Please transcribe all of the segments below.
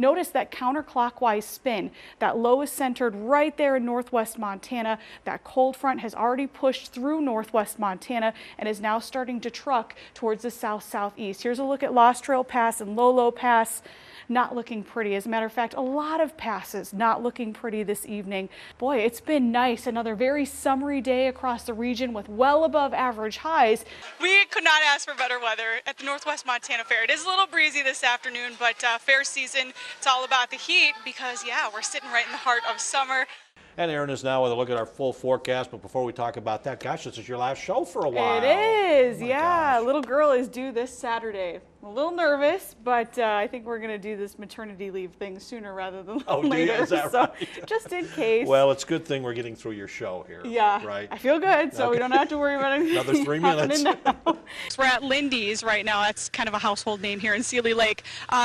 Notice that counterclockwise spin. That low is centered right there in northwest Montana. That cold front has already pushed through northwest Montana and is now starting to truck towards the south-southeast. Here's a look at Lost Trail Pass and Lolo Pass. Not looking pretty. As a matter of fact, a lot of passes not looking pretty this evening. Boy, it's been nice. Another very summery day across the region with well above average highs. We could not ask for better weather at the Northwest Montana Fair. It is a little breezy this afternoon, but fair season, it's all about the heat because, yeah, we're sitting right in the heart of summer. And Erin is now with a look at our full forecast. But before we talk about that, gosh, this is your last show for a while. It is, oh yeah. Gosh. Little girl is due this Saturday. I'm a little nervous, but I think we're going to do this maternity leave thing sooner rather than later. Is that so right? Just in case. Well, it's a good thing we're getting through your show here. Yeah, right. I feel good, so we don't have to worry about anything. Another 3 minutes. We're at Lindy's right now. That's kind of a household name here in Seeley Lake.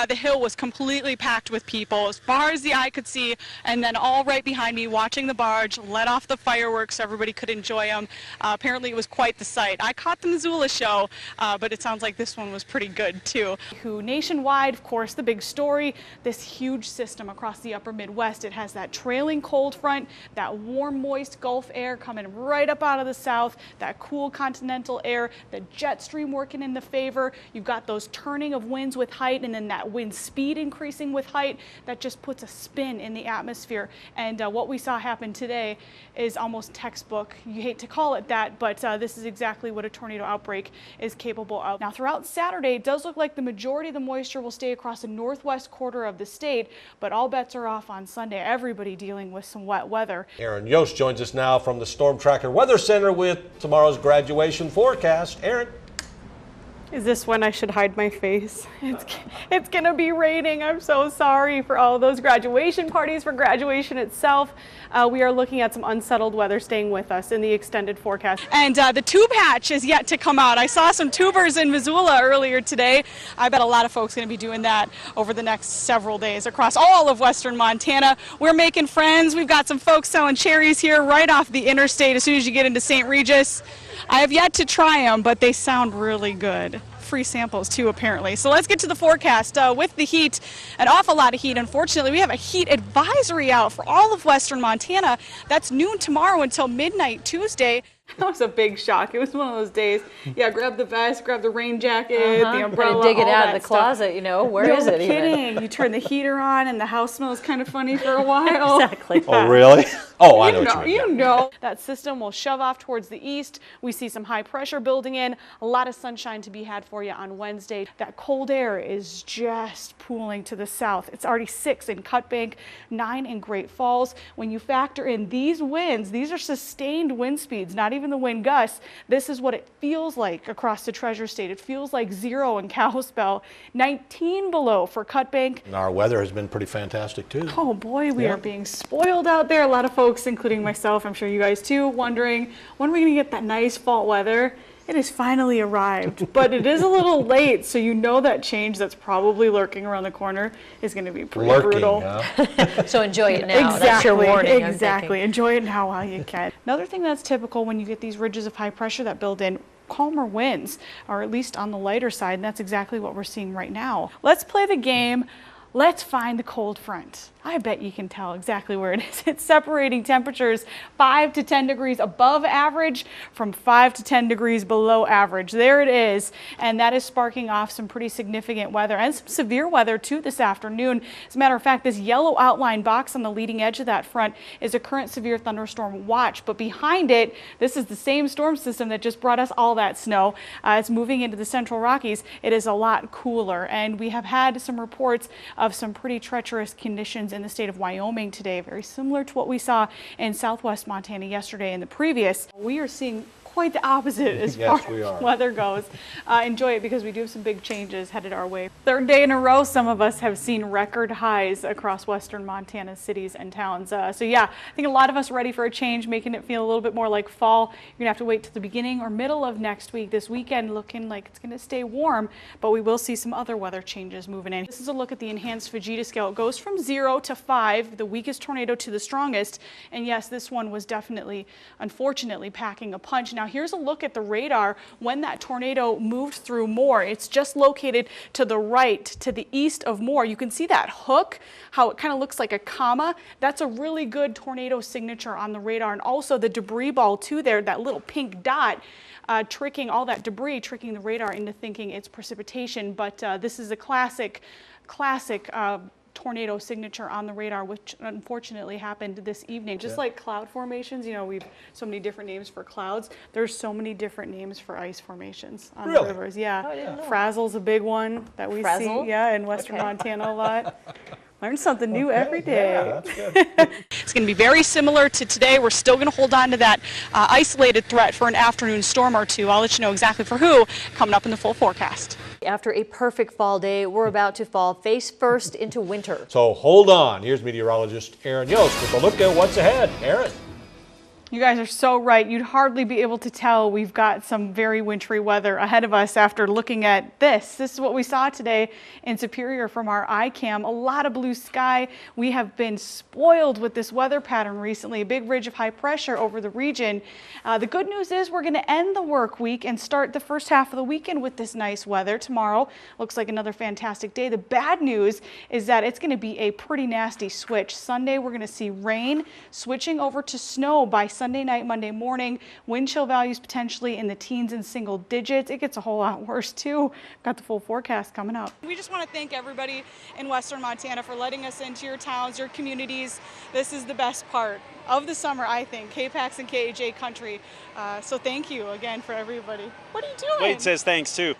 The hill was completely packed with people as far as the eye could see, and then all right behind me watching the barge let off the fireworks so everybody could enjoy them. Apparently it was quite the sight. I caught the Missoula show, but it sounds like this one was pretty good too. Nationwide, of course, the big story, this huge system across the upper Midwest. It has that trailing cold front, that warm, moist Gulf air coming right up out of the south, that cool continental air, the jet stream working in the favor. You've got those turning of winds with height and then that wind speed increasing with height. That just puts a spin in the atmosphere. And what we saw happen today is almost textbook. You hate to call it that, but this is exactly what a tornado outbreak is capable of. Now, throughout Saturday, it does look like the majority of the moisture will stay across the northwest quarter of the state, but all bets are off on Sunday. Everybody dealing with some wet weather. Erin Yost joins us now from the Storm Tracker Weather Center with tomorrow's graduation forecast. Erin. Is this when I should hide my face? It's gonna be raining. I'm so sorry for all of those graduation parties, for graduation itself. We are looking at some unsettled weather staying with us in the extended forecast. And the tube hatch is yet to come out. I saw some tubers in Missoula earlier today. I bet a lot of folks are going to be doing that over the next several days across all of western Montana. We're making friends. We've got some folks selling cherries here right off the interstate as soon as you get into St. Regis. I have yet to try them, but they sound really good. Free samples too, apparently. So let's get to the forecast. With the heat, an awful lot of heat. Unfortunately, we have a heat advisory out for all of western Montana. That's noon tomorrow until midnight Tuesday. That was a big shock. It was one of those days. Yeah, grab the vest, grab the rain jacket, the umbrella, dig it all out that of the stuff. closet, you know, where is it even? No kidding. You turn the heater on and the house smells kind of funny for a while. Exactly. Oh, really? Oh, I know what you mean. You know. That system will shove off towards the east. We see some high pressure building in. A lot of sunshine to be had for you on Wednesday. That cold air is just pooling to the south. It's already 6 in Cut Bank, 9 in Great Falls. When you factor in these winds, these are sustained wind speeds, not even the wind gusts. This is what it feels like across the Treasure State. It feels like 0 in Kalispell, 19 below for Cut Bank. And our weather has been pretty fantastic too. Oh boy, we are being spoiled out there. A lot of folks, including myself, I'm sure you guys too, wondering when are we going to get that nice fall weather. It has finally arrived, but it is a little late, so you know that change that's probably lurking around the corner is going to be pretty brutal. Huh? So enjoy it now. Exactly. That's your warning. Exactly. Enjoy it now while you can. Another thing that's typical when you get these ridges of high pressure that build in, calmer winds, or at least on the lighter side, and that's exactly what we're seeing right now. Let's play the game. Let's find the cold front. I bet you can tell exactly where it is. It's separating temperatures 5 to 10 degrees above average from 5 to 10 degrees below average. There it is. And that is sparking off some pretty significant weather and some severe weather too this afternoon. As a matter of fact, this yellow outline box on the leading edge of that front is a current severe thunderstorm watch. But behind it, this is the same storm system that just brought us all that snow. It's moving into the Central Rockies. It is a lot cooler. And we have had some reports of some pretty treacherous conditions in the state of Wyoming today, very similar to what we saw in southwest Montana yesterday and the previous. We are seeing quite the opposite as far as weather goes. Enjoy it because we do have some big changes headed our way. Third day in a row, some of us have seen record highs across western Montana cities and towns. So yeah, I think a lot of us are ready for a change, making it feel a little bit more like fall. You're gonna have to wait till the beginning or middle of next week. This weekend looking like it's gonna stay warm, but we will see some other weather changes moving in. This is a look at the enhanced Fujita scale. It goes from 0 to 5, the weakest tornado to the strongest. And yes, this one was definitely, unfortunately, packing a punch. Now Now here's a look at the radar when that tornado moved through Moore. It's just located to the right, to the east of Moore. You can see that hook, how it kind of looks like a comma. That's a really good tornado signature on the radar. And also the debris ball too there, that little pink dot, tricking all that debris, tricking the radar into thinking it's precipitation. But this is a classic tornado signature on the radar, which unfortunately happened this evening. Just like cloud formations, you know, we've so many different names for clouds. There's so many different names for ice formations on the rivers. Yeah, Oh, I didn't know. Frazzle's a big one that we Frazzle? see. Yeah, in western Montana a lot. Learn something new every Yeah, day. that's good. It's going to be very similar to today. We're still going to hold on to that isolated threat for an afternoon storm or two. I'll let you know exactly for who coming up in the full forecast. After a perfect fall day, we're about to fall face first into winter. So hold on. Here's meteorologist Erin Yost with a look at what's ahead. Erin. You guys are so right. You'd hardly be able to tell we've got some very wintry weather ahead of us after looking at this. This is what we saw today in Superior from our iCam. A lot of blue sky. We have been spoiled with this weather pattern recently. A big ridge of high pressure over the region. The good news is we're going to end the work week and start the first half of the weekend with this nice weather. Tomorrow looks like another fantastic day. The bad news is that it's going to be a pretty nasty switch. Sunday we're going to see rain switching over to snow by Sunday night, Monday morning. Wind chill values potentially in the teens and single digits. It gets a whole lot worse too. Got the full forecast coming up. We just want to thank everybody in western Montana for letting us into your towns, your communities. This is the best part of the summer, I think, KPAX and KAJ country. So thank you again for everybody. What are you doing? Wade says thanks too.